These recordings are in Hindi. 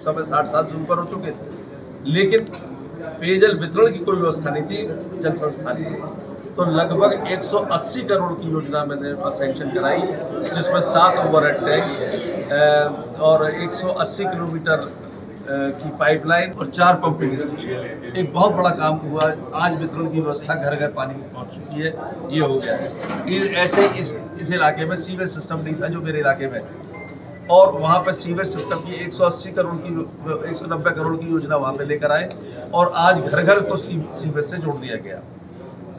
समय 60 साल से ऊपर हो चुके थे, लेकिन पेयजल वितरण की कोई व्यवस्था नहीं थी, जल संस्थान की। तो लगभग 180 करोड़ की योजना मैंने सैंक्शन कराई, जिसमें 7 ओवरहेड टैंक और 180 किलोमीटर की पाइपलाइन और 4 पंपिंग स्टेशन। एक बहुत बड़ा काम हुआ। आज वितरण की व्यवस्था घर घर पानी पहुंच चुकी है, ये हो गया है। ऐसे इस इलाके में सीवेज सिस्टम नहीं था जो मेरे इलाके में, और वहाँ पर सीवेज सिस्टम की 180 करोड़ की 190 करोड़ की योजना वहाँ पे लेकर आए, और आज घर घर को सीवेज से जोड़ दिया गया।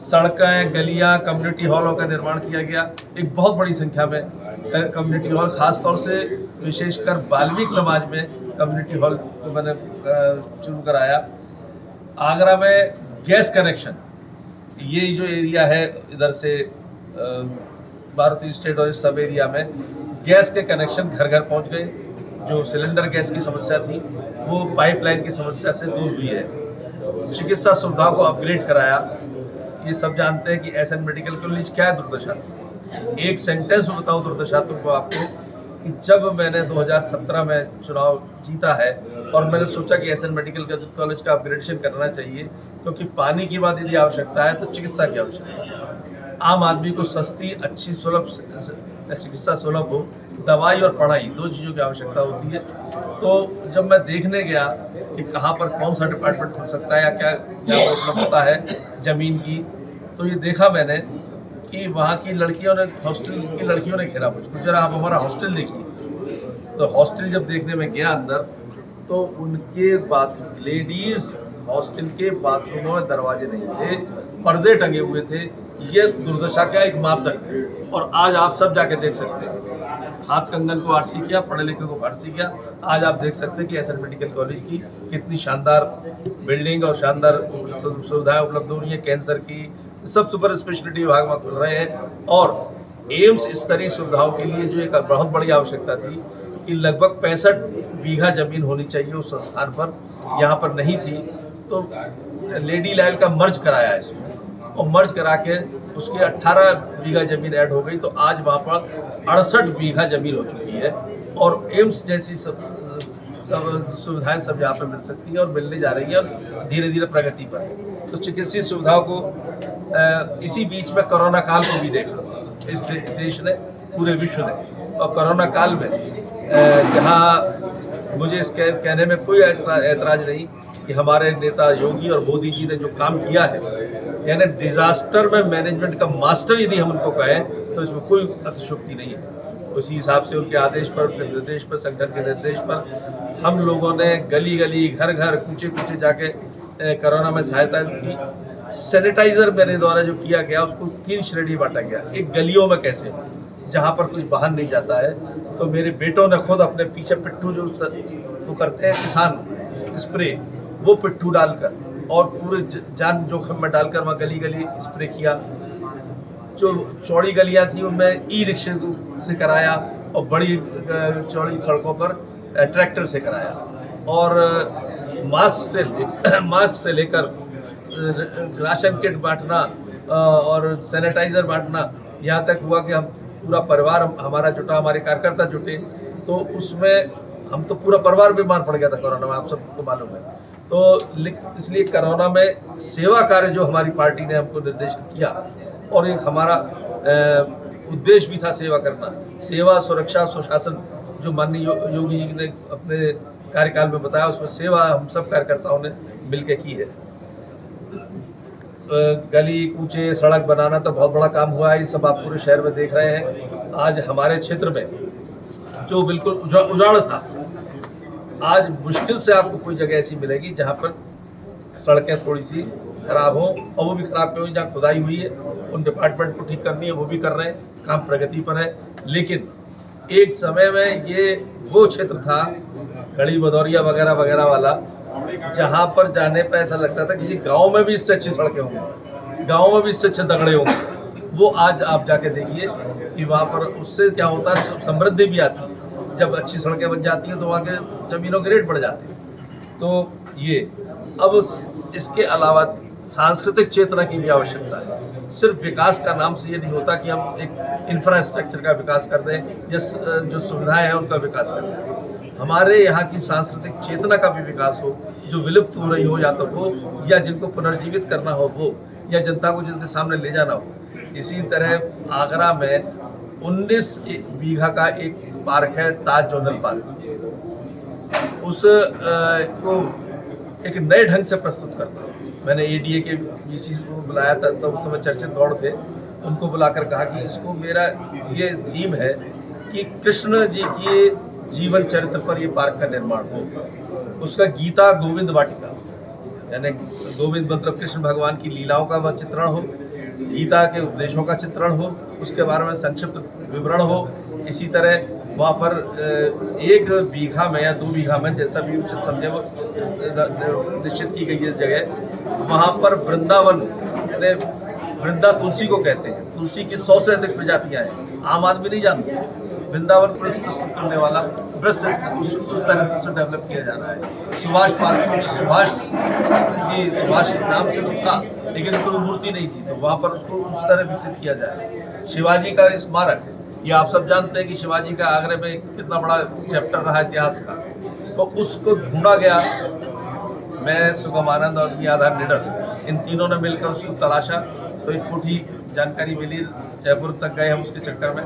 सड़कें, गलियाँ, कम्युनिटी हॉलों का निर्माण किया गया। एक बहुत बड़ी संख्या में कम्युनिटी हॉल, खासतौर से विशेषकर बाल्मीक समाज में कम्युनिटी हॉल मैंने शुरू कराया। आगरा में गैस कनेक्शन, ये जो एरिया है इधर से भारतीय स्टेट और इस सब एरिया में गैस के कनेक्शन घर घर पहुंच गए। जो सिलेंडर गैस की समस्या थी वो पाइपलाइन की समस्या से दूर हुई है। चिकित्सा सुविधाओं को अपग्रेड कराया। ये सब जानते हैं कि एसएन मेडिकल कॉलेज क्या है दुर्दशा थी। एक सेंटेंस में बताऊं दुर्दशा तुमको आपको, कि जब मैंने 2017 में चुनाव जीता है और मैंने सोचा कि एसएन मेडिकल कॉलेज का अपग्रेडेशन करना चाहिए, क्योंकि पानी की बात यदि आवश्यकता है तो चिकित्सा की आवश्यकता है। आम आदमी को सस्ती, अच्छी, सुलभ चिकित्सा सुलभ हो, दवाई और पढ़ाई, 2 चीज़ों की आवश्यकता होती है। तो जब मैं देखने गया कि कहाँ पर कौन सा डिपार्टमेंट खुल सकता है या क्या क्या उपलब्धता है ज़मीन की, तो ये देखा मैंने कि वहाँ की लड़कियों ने, हॉस्टल की लड़कियों ने घेरा मुझको, जरा आप हमारा हॉस्टल देखिए। तो हॉस्टल जब देखने में गया अंदर, तो उनके लेडीज़ हॉस्टल के बाथरूमों में दरवाजे नहीं थे, पर्दे टंगे हुए थे। ये दुर्दशा का एक मापदंड, और आज आप सब जाके देख सकते हैं। हाथ कंगन को आरसी किया, पढ़े लिखे को आरसी किया। आज आप देख सकते हैं कि एसएन मेडिकल कॉलेज की कितनी शानदार बिल्डिंग और शानदार सुविधाएं उपलब्ध हो रही हैं। कैंसर की सब सुपर स्पेशलिटी विभाग में खुल रहे हैं, और एम्स स्तरीय सुविधाओं के लिए जो एक बहुत बड़ी आवश्यकता थी कि लगभग 65 बीघा जमीन होनी चाहिए उस संस्थान पर, यहाँ पर नहीं थी। तो लेडी लाइल का मर्ज कराया इसमें, और मर्ज करा के उसकी 18 बीघा जमीन ऐड हो गई। तो आज वहाँ पर 68 बीघा जमीन हो चुकी है, और एम्स जैसी सब सुविधाएं सब यहाँ पर मिल सकती है और मिलने जा रही है, और धीरे धीरे प्रगति पर है। तो चिकित्सीय सुविधाओं को इसी बीच में कोरोना काल को भी देखा इस देश ने, पूरे विश्व ने। और कोरोना काल में जहाँ मुझे इस कहने में कोई ऐतराज नहीं कि हमारे नेता योगी और मोदी जी ने जो काम किया है, यानी डिजास्टर में मैनेजमेंट का मास्टर यदि हम उनको कहें तो इसमें कोई अतिशयोक्ति नहीं है। उसी हिसाब से उनके आदेश पर, उनके निर्देश पर, संगठन के निर्देश पर हम लोगों ने गली गली, घर घर, कूचे कूचे जाके कोरोना में सहायता की। सैनिटाइजर मेरे द्वारा जो किया गया उसको 3 श्रेणी बांटा गया। एक गलियों में कैसे, जहाँ पर कुछ वाहन नहीं जाता है, तो मेरे बेटों ने खुद अपने पीछे पिट्ठू जो वो करते हैं किसान स्प्रे, वो पिट्ठू डालकर और पूरे जान जोखिम में डालकर वहाँ गली गली स्प्रे किया। जो चौड़ी गलियाँ थी उनमें ई रिक्शे से कराया, और बड़ी चौड़ी सड़कों पर ट्रैक्टर से कराया। और मास्क से लेकर राशन किट बांटना और सैनिटाइजर बांटना, यहाँ तक हुआ कि हम पूरा परिवार हमारा जुटा, हमारे कार्यकर्ता जुटे। तो उसमें हम तो पूरा परिवार बीमार पड़ गया था कोरोना में, आप सबको मालूम है। तो इसलिए कोरोना में सेवा कार्य जो हमारी पार्टी ने हमको निर्देशित किया, और एक हमारा उद्देश्य भी था सेवा करना, सेवा, सुरक्षा, सुशासन, जो माननीय योगी जी ने अपने कार्यकाल में बताया, उसमें सेवा हम सब कार्यकर्ताओं ने मिलकर की है। गली कूचे, सड़क बनाना तो बहुत बड़ा काम हुआ है, ये सब आप पूरे शहर में देख रहे हैं। आज हमारे क्षेत्र में जो बिल्कुल उजाड़ था, आज मुश्किल से आपको कोई जगह ऐसी मिलेगी जहाँ पर सड़कें थोड़ी सी खराब हो, और वो भी खराब क्यों, जहाँ खुदाई हुई है उन डिपार्टमेंट को ठीक करनी है, वो भी कर रहे हैं, काम प्रगति पर है। लेकिन एक समय में ये वो क्षेत्र था, गढ़ी भदौरिया वगैरह वगैरह वाला, जहाँ पर जाने पर ऐसा लगता था किसी गांव में भी इससे अच्छी सड़कें होंगी, गांव में भी इससे अच्छे दगड़े होंगे। वो आज आप जाके देखिए कि वहाँ पर उससे क्या होता है, समृद्धि भी आती है। जब अच्छी सड़कें बन जाती हैं तो वहाँ के जमीनों के रेट बढ़ जाते हैं। तो ये अब इसके अलावा सांस्कृतिक चेतना की भी आवश्यकता है। सिर्फ विकास का नाम से ये नहीं होता कि हम एक इंफ्रास्ट्रक्चर का विकास कर दें, जो सुविधाएं हैं उनका विकास कर दें। हमारे यहाँ की सांस्कृतिक चेतना का भी विकास हो, जो विलुप्त हो रही हो या तो वो, या जिनको पुनर्जीवित करना हो वो, या जनता को जिनके सामने ले जाना हो। इसी तरह आगरा में 19 बीघा का एक पार्क है, ताज जोनल पार्क। उस को एक नए ढंग से प्रस्तुत करना, मैंने एडीए के वीसी को बुलाया था, तो उस समय चर्चित गौड़ थे, उनको बुलाकर कहा कि इसको मेरा ये थीम है कि कृष्ण जी के जीवन चरित्र पर ये पार्क का निर्माण हो। उसका गीता गोविंद वाटिका, यानी गोविंद मतलब कृष्ण भगवान की लीलाओं का वह चित्रण हो, गीता के उपदेशों का चित्रण हो, उसके बारे में संक्षिप्त विवरण हो। इसी तरह वहाँ पर 1 बीघा में या 2 बीघा में, जैसा भी उचित समझे वो निश्चित की गई है जगह, वहाँ पर वृंदावन, यानी वृंदा तुलसी को कहते हैं, तुलसी की 100 से अधिक प्रजातियाँ हैं, आम आदमी नहीं जानते। वृंदावन प्रस्तुत करने वाला वृक्ष उस तरह से डेवलप किया जा रहा है। सुभाष पार्क में सुभाष नाम से तो था, लेकिन कोई मूर्ति नहीं थी, तो वहाँ पर उसको उस तरह विकसित किया जाए। शिवाजी का स्मारक, ये आप सब जानते हैं कि शिवाजी का आगरे में कितना बड़ा चैप्टर रहा इतिहास का, तो उसको ढूंढा गया। मैं, सुगम आनंद और आधार निडर, इन तीनों ने मिलकर उसको तलाशा, तो एक कोठी जानकारी मिली, जयपुर तक गए हम उसके चक्कर में।